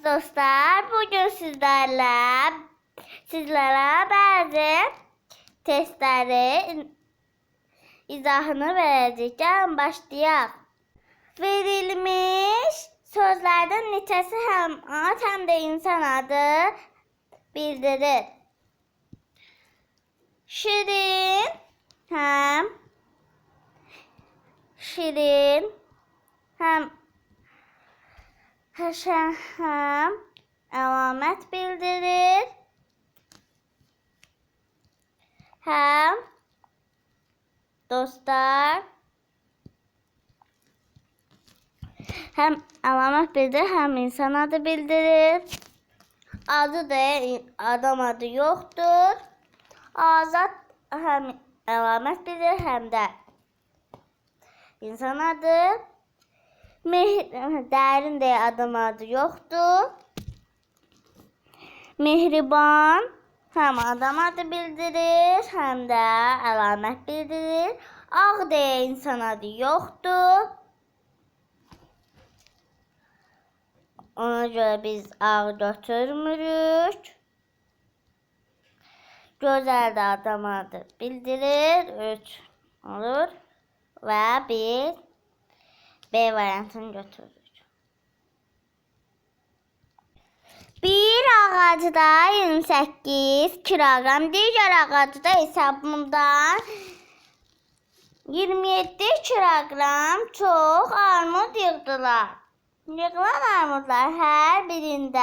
Dostlar, bugün sizlere bazı testlerin izahını vereceğim. Başlayalım. Verilmiş sözlerden neçəsi hem ad hem de insan adı bildirir. Şirin hem haşa hem alamet bildirir. Hem dostlar hem alamet bildirir hem insan adı bildirir. Adı da adam adı yoktur. Azat hem alamet bildirir hem de insan adı. Derin de adam adı yoktur. Mehriban hem adam adı bildirir hem de alamet bildirir. Ağ de insan adı yoktur. Ona göre biz ağ götürmürük. Güzel de adam adı bildirir. 3 olur. Ve biz B variantını götürürük. Bir ağacda 28 kilogram, diğer ağacda ise bundan 27 kilogram çok armud yığdılar. Yığılan armudlar her birinde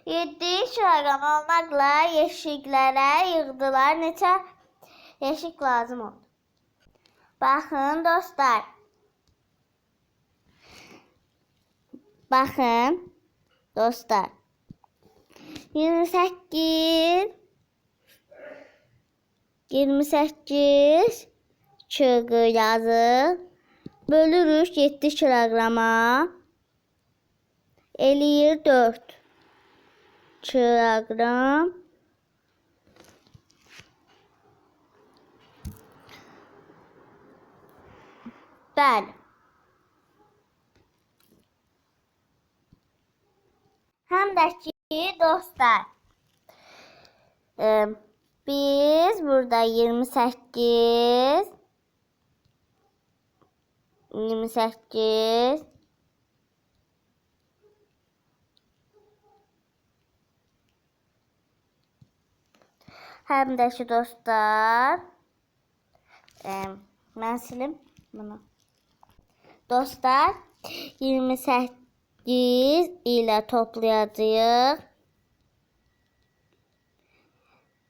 7 kilogram olmakla yeşiklere yığdılar. Neçə yeşik lazım oldu? Bakın dostlar. Bakın dostlar. 28 çığı yazı bölürük 7 kilograma. Eləyir 4 kilogram. Bəli. Hem de ki dostlar biz burada 28 hem de ki dostlar ben silim bunu. Dostlar 28 ile toplayacağız.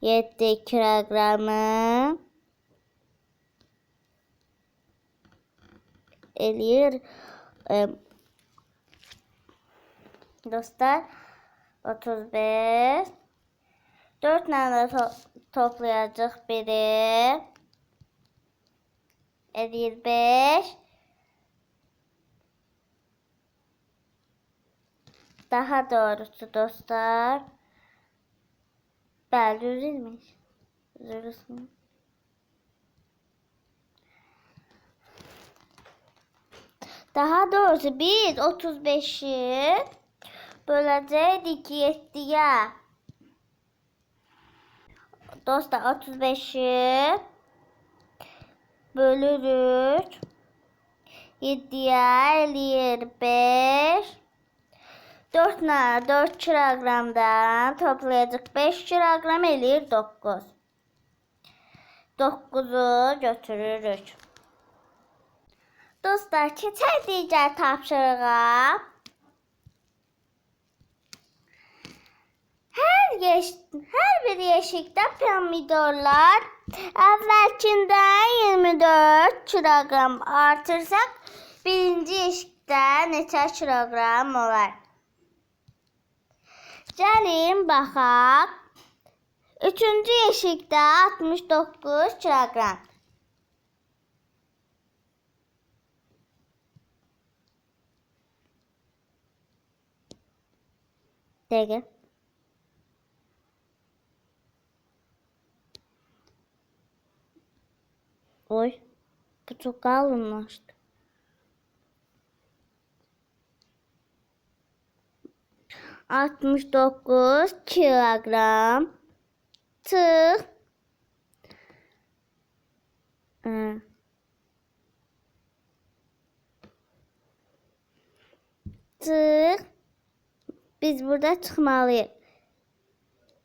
7 kilogramı eləyir dostlar 35. 4 tane toplayacağız biri eləyir 5. Daha doğrusu dostlar bəli üzülmüş. Üzülürsün. Daha doğrusu biz 35'i böləcəkdik 7'ye. Dostlar 35'i bölürük 7'ye eləyir 5. 4 kilogramdan toplayacaq 5 kilogram eləyir 9. 9'u götürürük. Dostlar keçək digər tapşırığa. Her bir yeşikdə pomidorlar əvvəlkindən 24 kilogram artırsaq birinci yeşikdə neçə kilogram olar? Gəlin baxaq. Üçüncü yeşikdə 69 kilogram. Dəqiq. Oy, bu çok kalınlaştı. 69 kilogram. Tığ. Tığ. Biz burada çıxmalıyıq.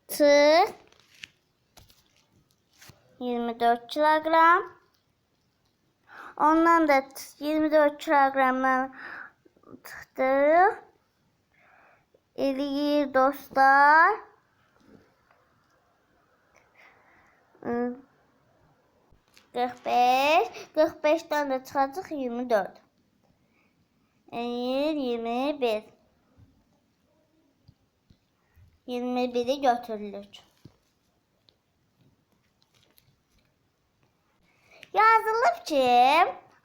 Tığ. 24 kilogram. Ondan da 24 kilogramdan çıxdıq. Eləyir dostlar. 45. 45'ten de çıxacaq 24. Eləyir 21. 21'i götürülür. Yazılıb ki,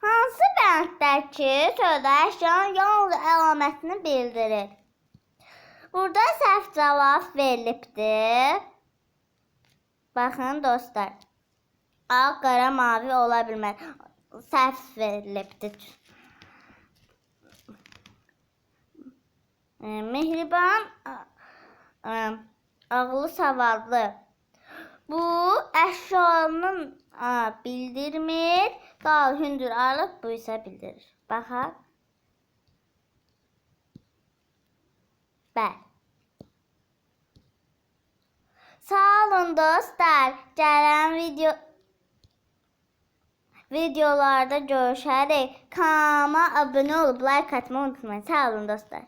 hansı bəndəki sözlər əşyanın yalnız əlamətini bildirir? Burada səhv cavab verilibdir. Baxın dostlar. Ağ, qara, mavi ola bilməz. Səhv verilibdir. Mehriban, ağlı, savadlı. Bu əşyanın bildirmir. Dal, hündür, arıq, bu isə bildirir. Baxaq. Bəli. Sağ olun dostlar. Gələn videolarda görüşərik. Kanalıma abunə olub like atmayı unutmayın. Sağ olun dostlar.